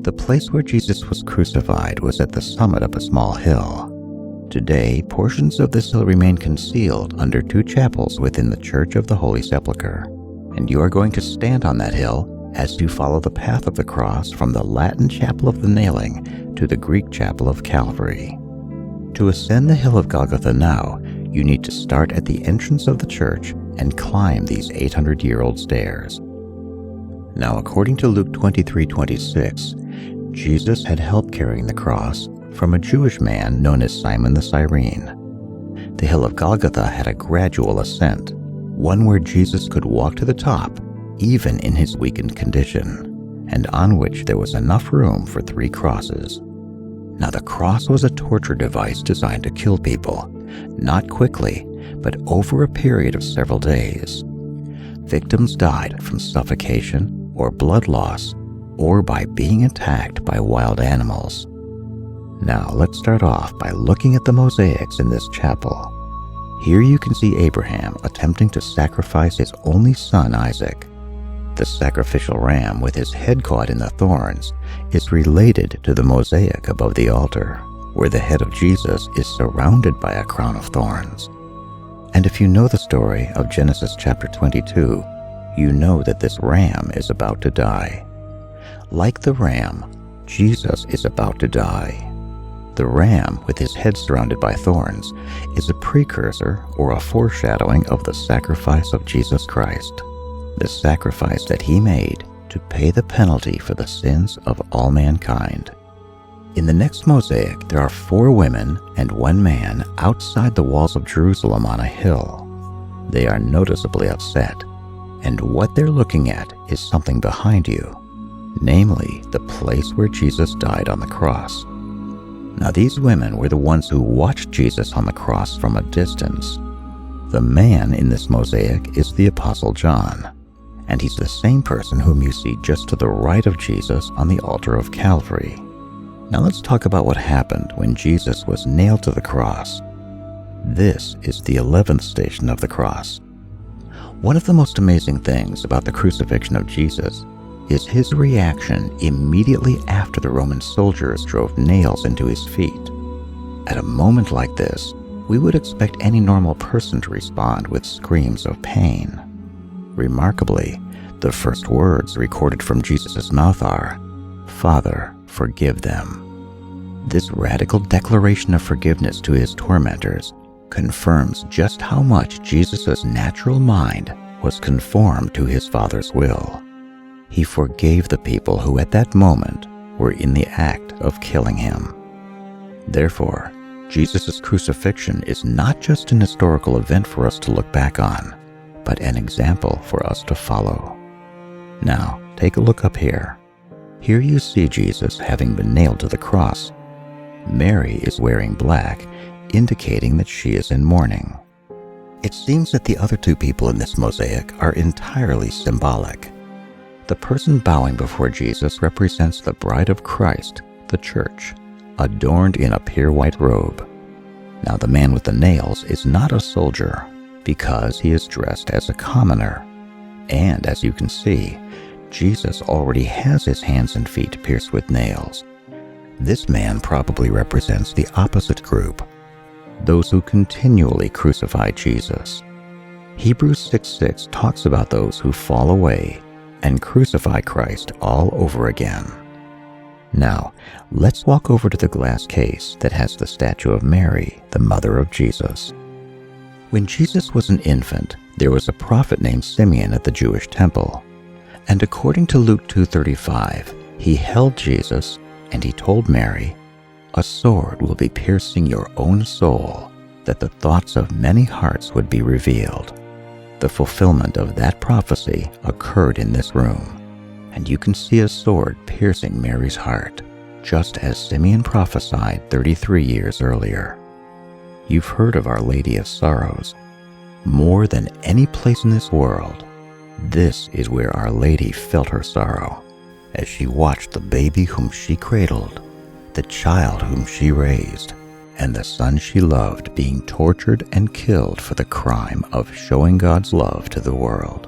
The place where Jesus was crucified was at the summit of a small hill. Today, portions of this hill remain concealed under two chapels within the Church of the Holy Sepulchre, and you are going to stand on that hill as you follow the path of the cross from the Latin Chapel of the Nailing to the Greek Chapel of Calvary. To ascend the hill of Golgotha now, you need to start at the entrance of the church and climb these 800-year-old stairs. Now, according to Luke 23:26, Jesus had help carrying the cross from a Jewish man known as Simon the Cyrene. The hill of Golgotha had a gradual ascent, one where Jesus could walk to the top, even in his weakened condition, and on which there was enough room for 3 crosses. Now, the cross was a torture device designed to kill people, not quickly, but over a period of several days. Victims died from suffocation or blood loss, or by being attacked by wild animals. Now, let's start off by looking at the mosaics in this chapel. Here you can see Abraham attempting to sacrifice his only son, Isaac. The sacrificial ram with his head caught in the thorns is related to the mosaic above the altar, where the head of Jesus is surrounded by a crown of thorns. And if you know the story of Genesis chapter 22, you know that this ram is about to die. Like the ram, Jesus is about to die. The ram, with his head surrounded by thorns, is a precursor or a foreshadowing of the sacrifice of Jesus Christ, the sacrifice that he made to pay the penalty for the sins of all mankind. In the next mosaic, there are 4 women and 1 man outside the walls of Jerusalem on a hill. They are noticeably upset, and what they're looking at is something behind you, namely the place where Jesus died on the cross. Now, these women were the ones who watched Jesus on the cross from a distance. The man in this mosaic is the Apostle John, and he's the same person whom you see just to the right of Jesus on the altar of Calvary. Now let's talk about what happened when Jesus was nailed to the cross. This is the 11th station of the cross. One of the most amazing things about the crucifixion of Jesus is his reaction immediately after the Roman soldiers drove nails into his feet. At a moment like this, we would expect any normal person to respond with screams of pain. Remarkably, the first words recorded from Jesus' mouth are, "Father, forgive them." This radical declaration of forgiveness to his tormentors confirms just how much Jesus' natural mind was conformed to his Father's will. He forgave the people who at that moment were in the act of killing him. Therefore, Jesus' crucifixion is not just an historical event for us to look back on, but an example for us to follow. Now, take a look up here. Here you see Jesus having been nailed to the cross. Mary is wearing black, indicating that she is in mourning. It seems that the other 2 people in this mosaic are entirely symbolic. The person bowing before Jesus represents the bride of Christ, the church, adorned in a pure white robe. Now, the man with the nails is not a soldier, because he is dressed as a commoner. And as you can see, Jesus already has his hands and feet pierced with nails. This man probably represents the opposite group, those who continually crucify Jesus. Hebrews 6:6 talks about those who fall away and crucify Christ all over again. Now, let's walk over to the glass case that has the statue of Mary, the mother of Jesus. When Jesus was an infant, there was a prophet named Simeon at the Jewish temple. And according to Luke 2:35, he held Jesus and he told Mary, "A sword will be piercing your own soul, that the thoughts of many hearts would be revealed." The fulfillment of that prophecy occurred in this room, and you can see a sword piercing Mary's heart, just as Simeon prophesied 33 years earlier. You've heard of Our Lady of Sorrows. More than any place in this world, this is where Our Lady felt her sorrow, as she watched the baby whom she cradled, the child whom she raised, and the son she loved being tortured and killed for the crime of showing God's love to the world.